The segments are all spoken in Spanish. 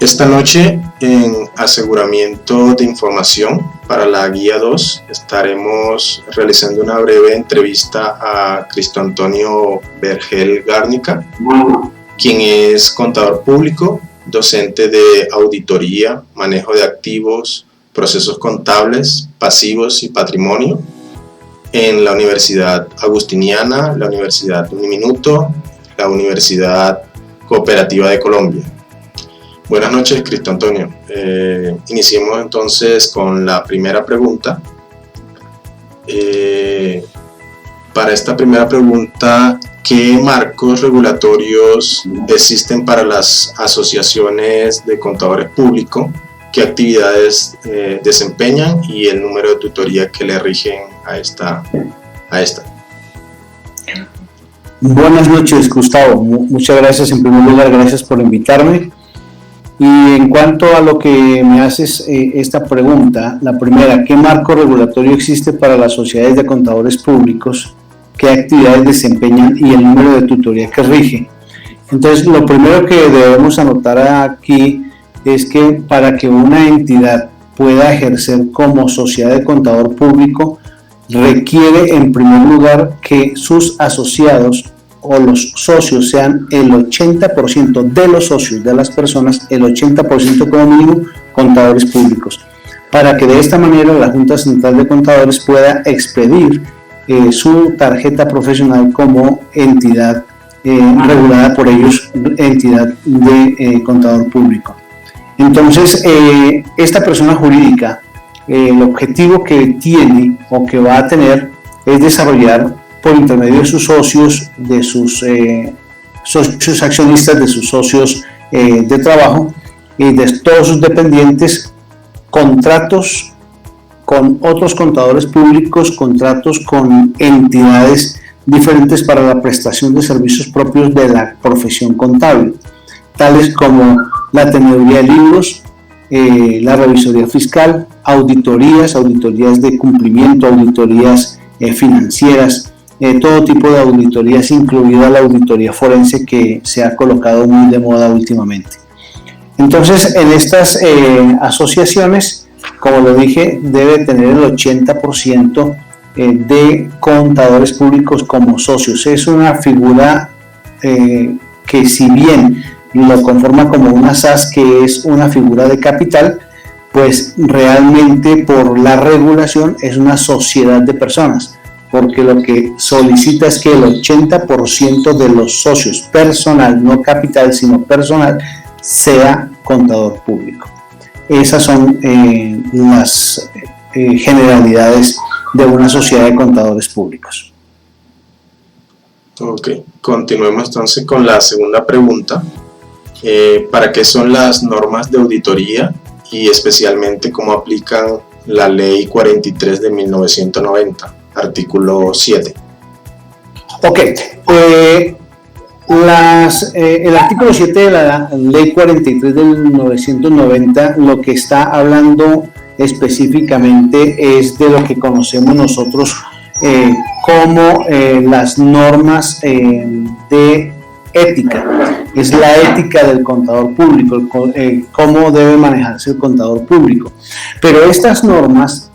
Esta noche en Aseguramiento de Información para la Guía 2 estaremos realizando una breve entrevista a Cristo Antonio Vergel Gárnica, quien es contador público, docente de auditoría, manejo de activos, procesos contables, pasivos y patrimonio en la Universidad Agustiniana, la Universidad Uniminuto, la Universidad Cooperativa de Colombia. Buenas noches, Cristo Antonio. Iniciemos entonces con la primera pregunta. Para esta primera pregunta, ¿qué marcos regulatorios existen para las asociaciones de contadores públicos? ¿Qué actividades desempeñan y el número de tutoría que le rigen a esta? Buenas noches, Gustavo. Muchas gracias. En primer lugar, gracias por invitarme. Y en cuanto a lo que me haces esta pregunta, la primera, ¿qué marco regulatorio existe para las sociedades de contadores públicos? ¿Qué actividades desempeñan y el número de tutoría que rige? Entonces, lo primero que debemos anotar aquí es que para que una entidad pueda ejercer como sociedad de contador público, requiere en primer lugar que sus asociados o los socios sean el 80% de los socios de las personas, el 80% como mínimo, contadores públicos, para que de esta manera la Junta Central de Contadores pueda expedir su tarjeta profesional como entidad regulada por ellos, entidad de contador público. Entonces, esta persona jurídica, el objetivo que tiene o que va a tener es desarrollar por intermedio de sus socios, de sus socios accionistas, de sus socios de trabajo y de todos sus dependientes, contratos con otros contadores públicos, contratos con entidades diferentes para la prestación de servicios propios de la profesión contable, tales como la teneduría de libros, la revisoría fiscal, auditorías de cumplimiento, auditorías financieras, todo tipo de auditorías, incluida la auditoría forense que se ha colocado muy de moda últimamente. Entonces, en estas asociaciones, como lo dije, debe tener el 80% de contadores públicos como socios. Es una figura que, si bien lo conforma como una SAS, que es una figura de capital, pues realmente por la regulación es una sociedad de personas, porque lo que solicita es que el 80% de los socios, personal, no capital, sino personal, sea contador público. Esas son las generalidades de una sociedad de contadores públicos. Ok, continuemos entonces con la segunda pregunta. ¿Para qué son las normas de auditoría y especialmente cómo aplican la Ley 43 de 1990? Artículo 7. Ok, el artículo 7 de la Ley 43 de 1990 lo que está hablando específicamente es de lo que conocemos nosotros como las normas de ética. Es la ética del contador público, cómo debe manejarse el contador público. Pero estas normas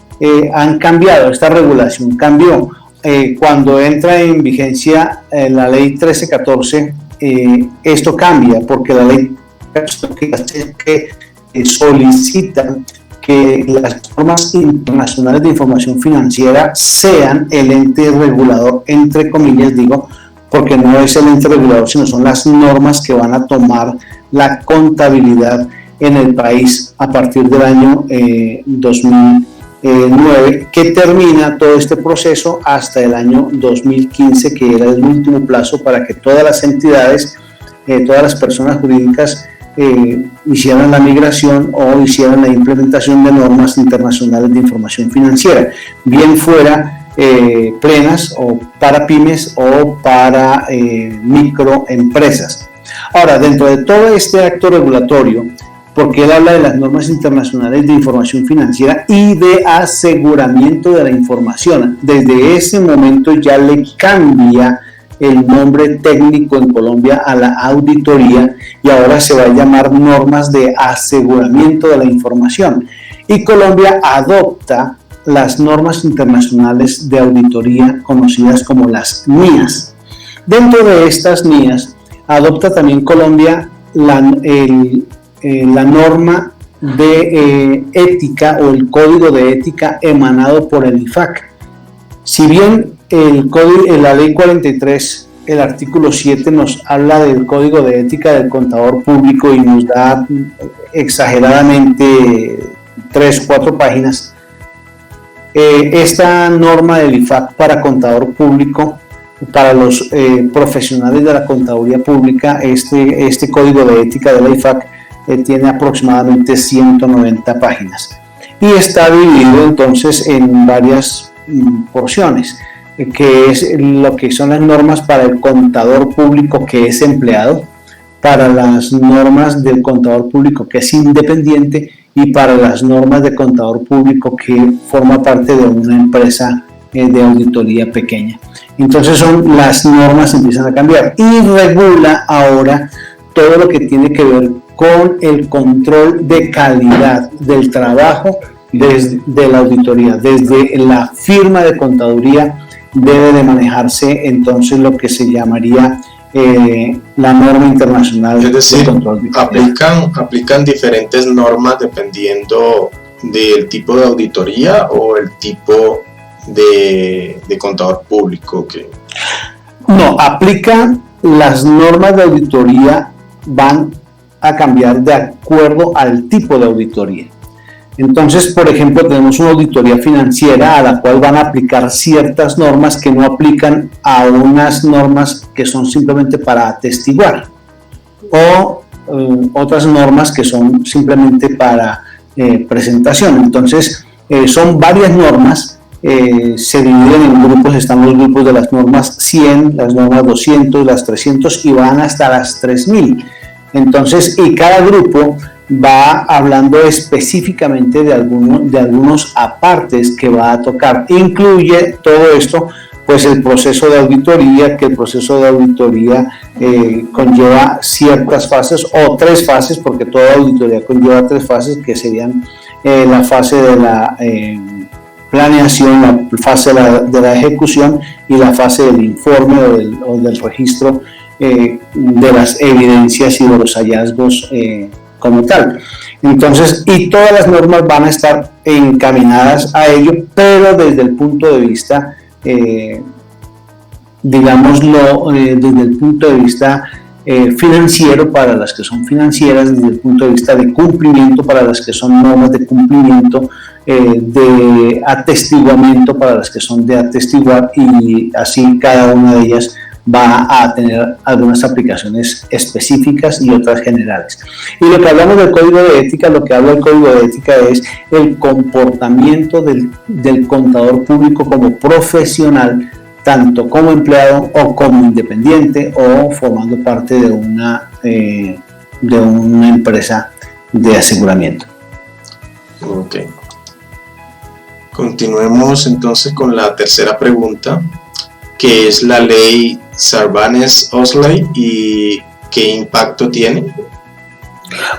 han cambiado, esta regulación cambió. Cuando entra en vigencia la ley 1314, esto cambia, porque la ley que solicita que las normas internacionales de información financiera sean el ente regulador, entre comillas digo, porque no es el ente regulador, sino son las normas que van a tomar la contabilidad en el país a partir del año 2009, que termina todo este proceso hasta el año 2015, que era el último plazo para que todas las entidades, todas las personas jurídicas hicieran la migración o hicieran la implementación de normas internacionales de información financiera, bien fuera plenas o para pymes o para microempresas. Ahora, dentro de todo este acto regulatorio, porque él habla de las normas internacionales de información financiera y de aseguramiento de la información, desde ese momento ya le cambia el nombre técnico en Colombia a la auditoría y ahora se va a llamar normas de aseguramiento de la información. Y Colombia adopta las normas internacionales de auditoría conocidas como las NIAS. Dentro de estas NIAS adopta también Colombia la norma de ética o el código de ética emanado por el IFAC. Si bien la ley 43, el artículo 7 nos habla del código de ética del contador público y nos da exageradamente 3-4 páginas, esta norma del IFAC para contador público, para los profesionales de la contaduría pública, este código de ética de la IFAC tiene aproximadamente 190 páginas y está dividido entonces en varias porciones, que es lo que son las normas para el contador público que es empleado, para las normas del contador público que es independiente y para las normas de contador público que forma parte de una empresa de auditoría pequeña. Entonces las normas empiezan a cambiar y regula ahora todo lo que tiene que ver con el control de calidad del trabajo de la auditoría. Desde la firma de contaduría debe de manejarse entonces lo que se llamaría la norma internacional. Es decir, de control de calidad. aplican diferentes normas dependiendo del tipo de auditoría o el tipo de contador público que... No, aplican las normas de auditoría, van a cambiar de acuerdo al tipo de auditoría. Entonces, por ejemplo, tenemos una auditoría financiera a la cual van a aplicar ciertas normas que no aplican a unas normas que son simplemente para atestiguar o otras normas que son simplemente para presentación. Entonces, son varias normas. Se dividen en grupos, están los grupos de las normas 100, las normas 200, las 300 y van hasta las 3000. Entonces, y cada grupo va hablando específicamente de algunos apartes que va a tocar. Incluye todo esto, pues el proceso de auditoría, que el proceso de auditoría conlleva ciertas fases o 3 fases, porque toda auditoría conlleva 3 fases, que serían la fase de la planeación, la fase de la ejecución y la fase del informe o del registro de las evidencias y de los hallazgos como tal. Entonces, y todas las normas van a estar encaminadas a ello, pero desde el punto de vista, digámoslo, desde el punto de vista financiero para las que son financieras, desde el punto de vista de cumplimiento para las que son normas de cumplimiento, de atestiguamiento para las que son de atestiguar, y así cada una de ellas va a tener algunas aplicaciones específicas y otras generales. Y lo que hablamos del código de ética, lo que habla el código de ética es el comportamiento del contador público como profesional, tanto como empleado o como independiente o formando parte de una empresa de aseguramiento. Ok. Continuemos entonces con la tercera pregunta, que es la ley Sarbanes-Oxley y qué impacto tiene.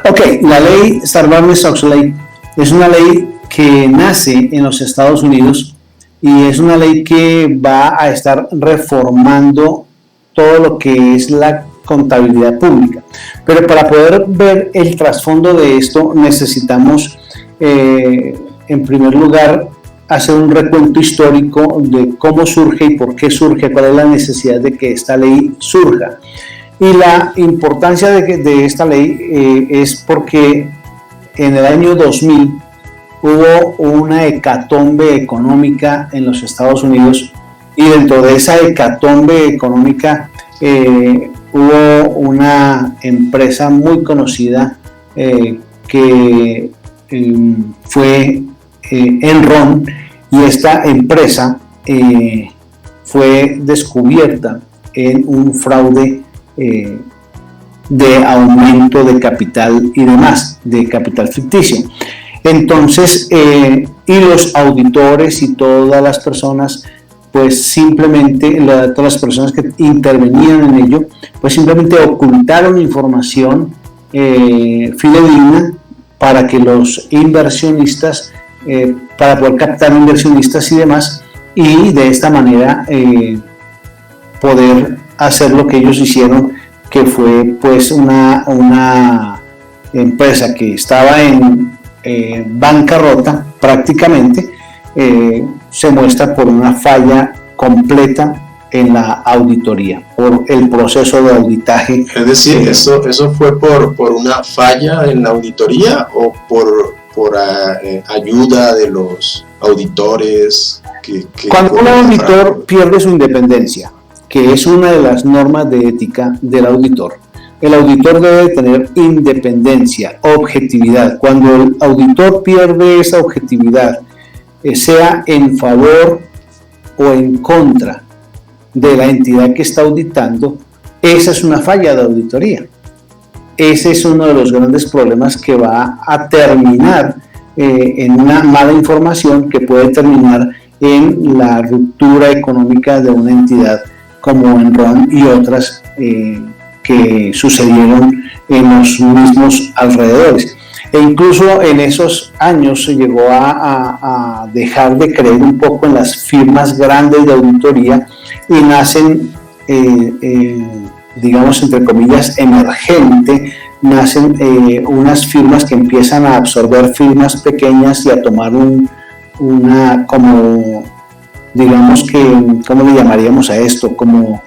Ok, la ley Sarbanes-Oxley es una ley que nace en los Estados Unidos y es una ley que va a estar reformando todo lo que es la contabilidad pública. Pero para poder ver el trasfondo de esto necesitamos, en primer lugar, hacer un recuento histórico de cómo surge y por qué surge, cuál es la necesidad de que esta ley surja. Y la importancia de esta ley es porque en el año 2000 hubo una hecatombe económica en los Estados Unidos, y dentro de esa hecatombe económica hubo una empresa muy conocida que fue Enron, y esta empresa fue descubierta en un fraude de aumento de capital y demás, de capital ficticio. Entonces, y los auditores y todas las personas pues simplemente todas las personas que intervenían en ello, pues simplemente ocultaron información fidedigna para que los inversionistas, para poder captar inversionistas y demás, y de esta manera poder hacer lo que ellos hicieron, que fue pues una empresa que estaba en bancarrota prácticamente, se muestra por una falla completa en la auditoría, por el proceso de auditaje. Es decir, ¿eso fue por una falla en la auditoría o por ayuda de los auditores? Cuando un auditor pierde su independencia, que es una de las normas de ética del auditor, el auditor debe tener independencia, objetividad. Cuando el auditor pierde esa objetividad, sea en favor o en contra de la entidad que está auditando, esa es una falla de auditoría. Ese es uno de los grandes problemas que va a terminar en una mala información que puede terminar en la ruptura económica de una entidad como Enron y otras que sucedieron en los mismos alrededores. E incluso en esos años se llegó a dejar de creer un poco en las firmas grandes de auditoría y nacen, digamos, entre comillas, emergente, nacen unas firmas que empiezan a absorber firmas pequeñas y a tomar como, digamos que, ¿cómo le llamaríamos a esto? Como...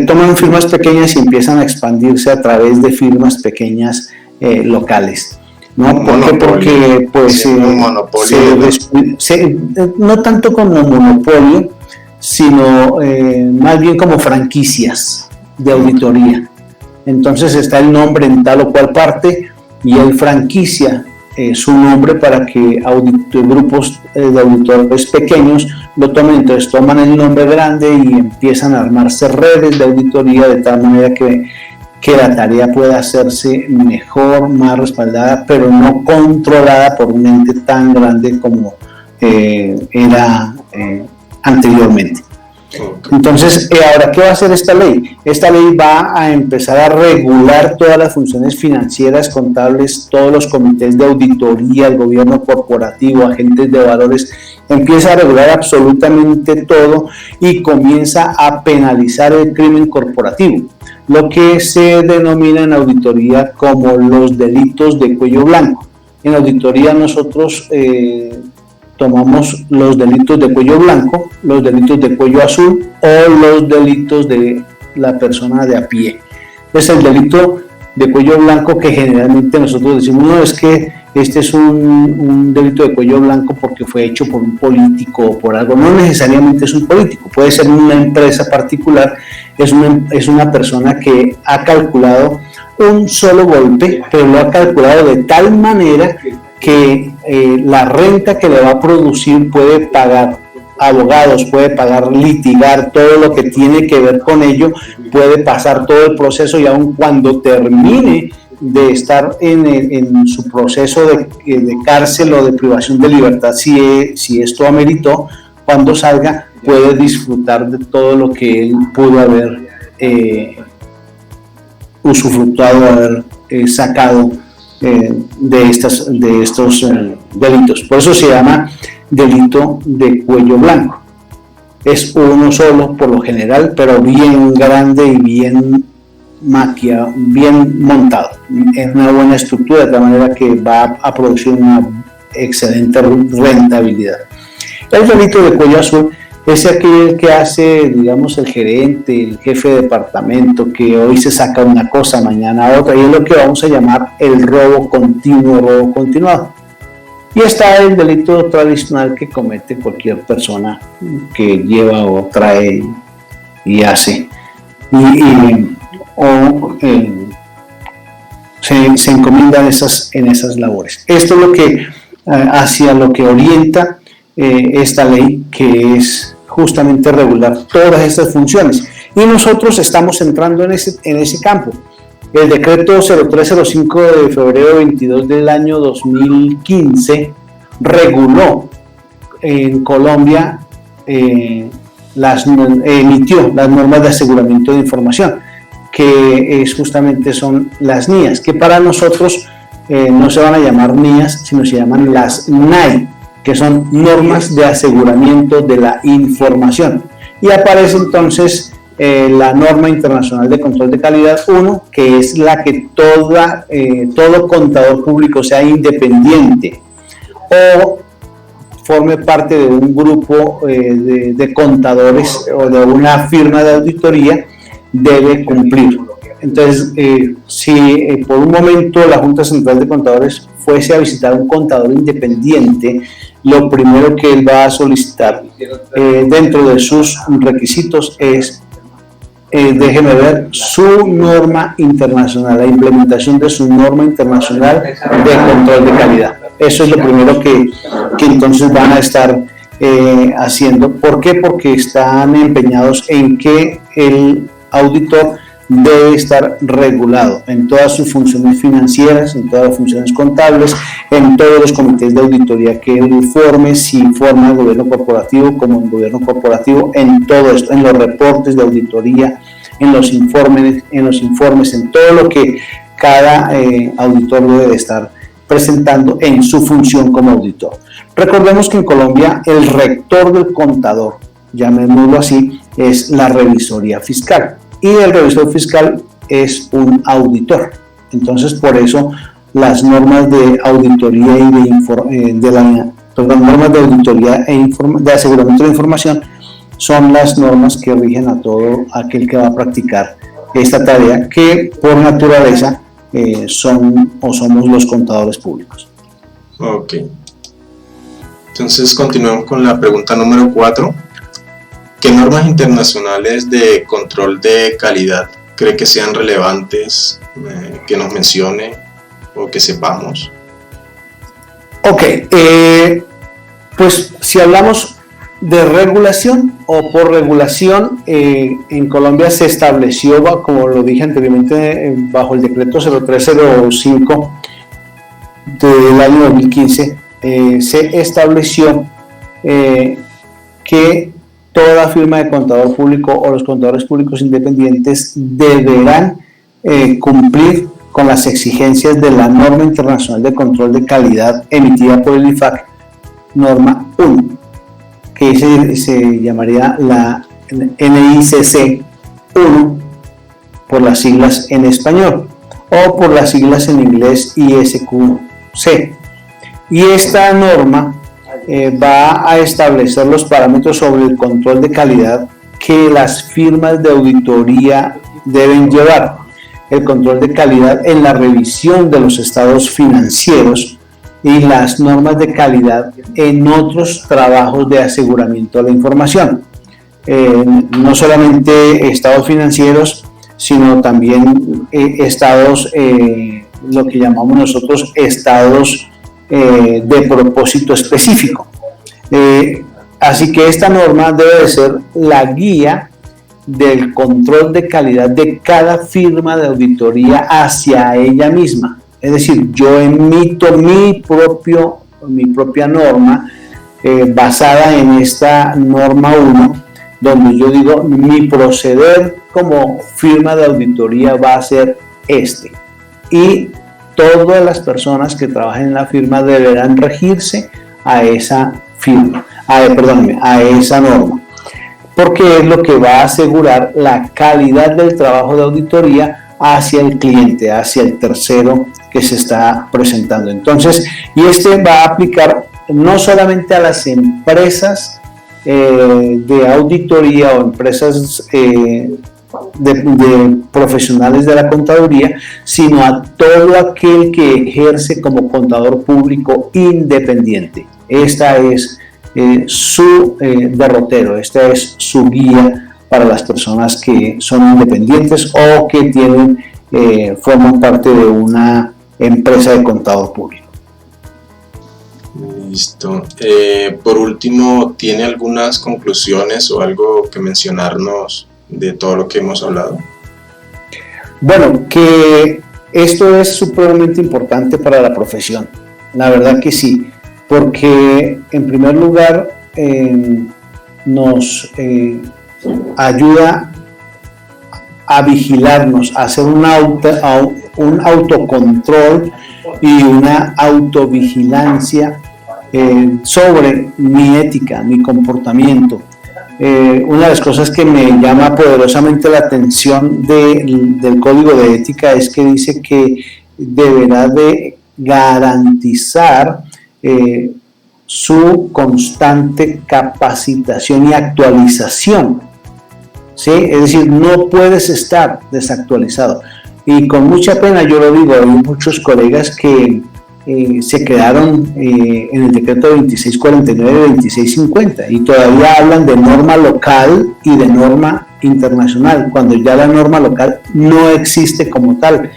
toman firmas pequeñas y empiezan a expandirse a través de firmas pequeñas locales, ¿no? Porque pues no tanto como monopolio, sino más bien como franquicias de auditoría. Entonces está el nombre en tal o cual parte y hay franquicia su nombre para que grupos de auditores pequeños lo tomen. Entonces toman el nombre grande y empiezan a armarse redes de auditoría de tal manera que la tarea pueda hacerse mejor, más respaldada, pero no controlada por un ente tan grande como era anteriormente. Entonces, ahora, ¿qué va a hacer esta ley? Esta ley va a empezar a regular todas las funciones financieras, contables, todos los comités de auditoría, el gobierno corporativo, agentes de valores, empieza a regular absolutamente todo y comienza a penalizar el crimen corporativo, lo que se denomina en auditoría como los delitos de cuello blanco. En auditoría nosotros tomamos los delitos de cuello blanco, los delitos de cuello azul o los delitos de la persona de a pie. Entonces el delito de cuello blanco, que generalmente nosotros decimos, no, es que este es un delito de cuello blanco porque fue hecho por un político o por algo. No necesariamente es un político, puede ser una empresa particular, es una persona que ha calculado un solo golpe, pero lo ha calculado de tal manera que la renta que le va a producir puede pagar abogados, puede pagar litigar, todo lo que tiene que ver con ello, puede pasar todo el proceso y aun cuando termine de estar en su proceso de cárcel o de privación de libertad, si esto ameritó, cuando salga puede disfrutar de todo lo que él pudo haber usufructuado, haber sacado de estos delitos. Por eso se llama delito de cuello blanco. Es uno solo por lo general, pero bien grande y bien montado, en una buena estructura, de tal manera que va a producir una excelente rentabilidad. El delito de cuello azul es aquel que hace, digamos, el gerente, el jefe de departamento, que hoy se saca una cosa, mañana otra, y es lo que vamos a llamar el robo continuo, robo continuado. Y está el delito tradicional que comete cualquier persona que lleva o trae y hace, se encomienda en esas labores. Esto es lo que hacia lo que orienta esta ley, que es justamente regular todas estas funciones. Y nosotros estamos entrando en ese campo. El decreto 0305 de febrero 22 del año 2015 reguló en Colombia emitió las normas de aseguramiento de información, que justamente son las NIAS, que para nosotros no se van a llamar NIAS, sino se llaman las NAI, que son normas de aseguramiento de la información. Y aparece entonces la norma internacional de control de calidad 1, que es la que todo contador público, sea independiente o forme parte de un grupo de contadores o de una firma de auditoría, debe cumplir. Entonces, si por un momento la Junta Central de Contadores fuese a visitar a un contador independiente, lo primero que él va a solicitar dentro de sus requisitos es, déjeme ver, su norma internacional, la implementación de su norma internacional de control de calidad. Eso es lo primero que entonces van a estar haciendo. ¿Por qué? Porque están empeñados en que el auditor debe estar regulado en todas sus funciones financieras, en todas las funciones contables, en todos los comités de auditoría que él forme, si forma el gobierno corporativo como el gobierno corporativo, en todo esto, en los reportes de auditoría, en los informes, en todo lo que cada auditor debe de estar presentando en su función como auditor. Recordemos que en Colombia el rector del contador, llamémoslo así, es la revisoría fiscal. Y el revisor fiscal es un auditor. Entonces, por eso las normas de auditoría y normas de auditoría de aseguramiento de información son las normas que rigen a todo aquel que va a practicar esta tarea, que por naturaleza somos los contadores públicos. Ok. Entonces, continuamos con la pregunta número 4. ¿Qué normas internacionales de control de calidad cree que sean relevantes que nos mencione o que sepamos? Ok, pues si hablamos de regulación o por regulación, en Colombia se estableció, como lo dije anteriormente, bajo el decreto 0305 del año 2015, se estableció que toda firma de contador público o los contadores públicos independientes deberán cumplir con las exigencias de la norma internacional de control de calidad emitida por el IFAC, norma 1, que se llamaría la NICC 1 por las siglas en español o por las siglas en inglés ISQC. Y esta norma va a establecer los parámetros sobre el control de calidad que las firmas de auditoría deben llevar. El control de calidad en la revisión de los estados financieros y las normas de calidad en otros trabajos de aseguramiento de la información. No solamente estados financieros, sino también estados, lo que llamamos nosotros estados de propósito específico. Así que esta norma debe de ser la guía del control de calidad de cada firma de auditoría hacia ella misma. Es decir, yo emito mi propia norma basada en esta norma 1, donde yo digo mi proceder como firma de auditoría va a ser este. Y todas las personas que trabajen en la firma deberán regirse a esa firma, a esa norma, porque es lo que va a asegurar la calidad del trabajo de auditoría hacia el cliente, hacia el tercero que se está presentando. Entonces, y este va a aplicar no solamente a las empresas de auditoría o empresas de profesionales de la contaduría, sino a todo aquel que ejerce como contador público independiente. Esta es su derrotero, esta es su guía para las personas que son independientes o que forman parte de una empresa de contador público. Listo. Por último, ¿tiene algunas conclusiones o algo que mencionarnos de todo lo que hemos hablado? Bueno, que esto es supremamente importante para la profesión, la verdad que sí, porque en primer lugar nos ayuda a vigilarnos, a hacer un autocontrol y una autovigilancia sobre mi ética, mi comportamiento. Una de las cosas que me llama poderosamente la atención del código de ética es que dice que deberá de garantizar su constante capacitación y actualización, ¿sí? Es decir, no puedes estar desactualizado. Y con mucha pena yo lo digo, hay muchos colegas que se quedaron en el decreto 2649 y 2650 y todavía hablan de norma local y de norma internacional, cuando ya la norma local no existe como tal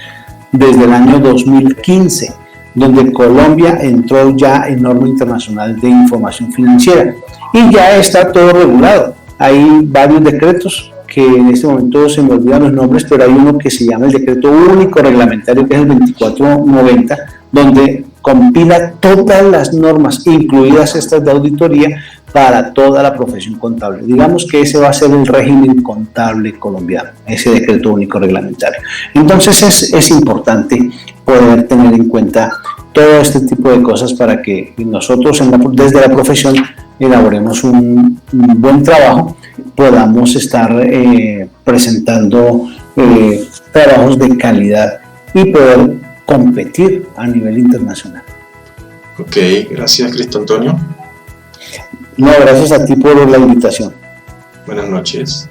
desde el año 2015, donde Colombia entró ya en norma internacional de información financiera y ya está todo regulado. Hay varios decretos que en este momento se me olvidan los nombres, pero hay uno que se llama el Decreto Único Reglamentario, que es el 2490, donde compila todas las normas, incluidas estas de auditoría, para toda la profesión contable. Digamos que ese va a ser el régimen contable colombiano, ese Decreto Único Reglamentario. Entonces es importante poder tener en cuenta todo este tipo de cosas para que nosotros desde la profesión elaboremos un buen trabajo, podamos estar presentando trabajos de calidad y poder competir a nivel internacional. Ok, gracias Cristo Antonio. No, gracias a ti por la invitación. Buenas noches.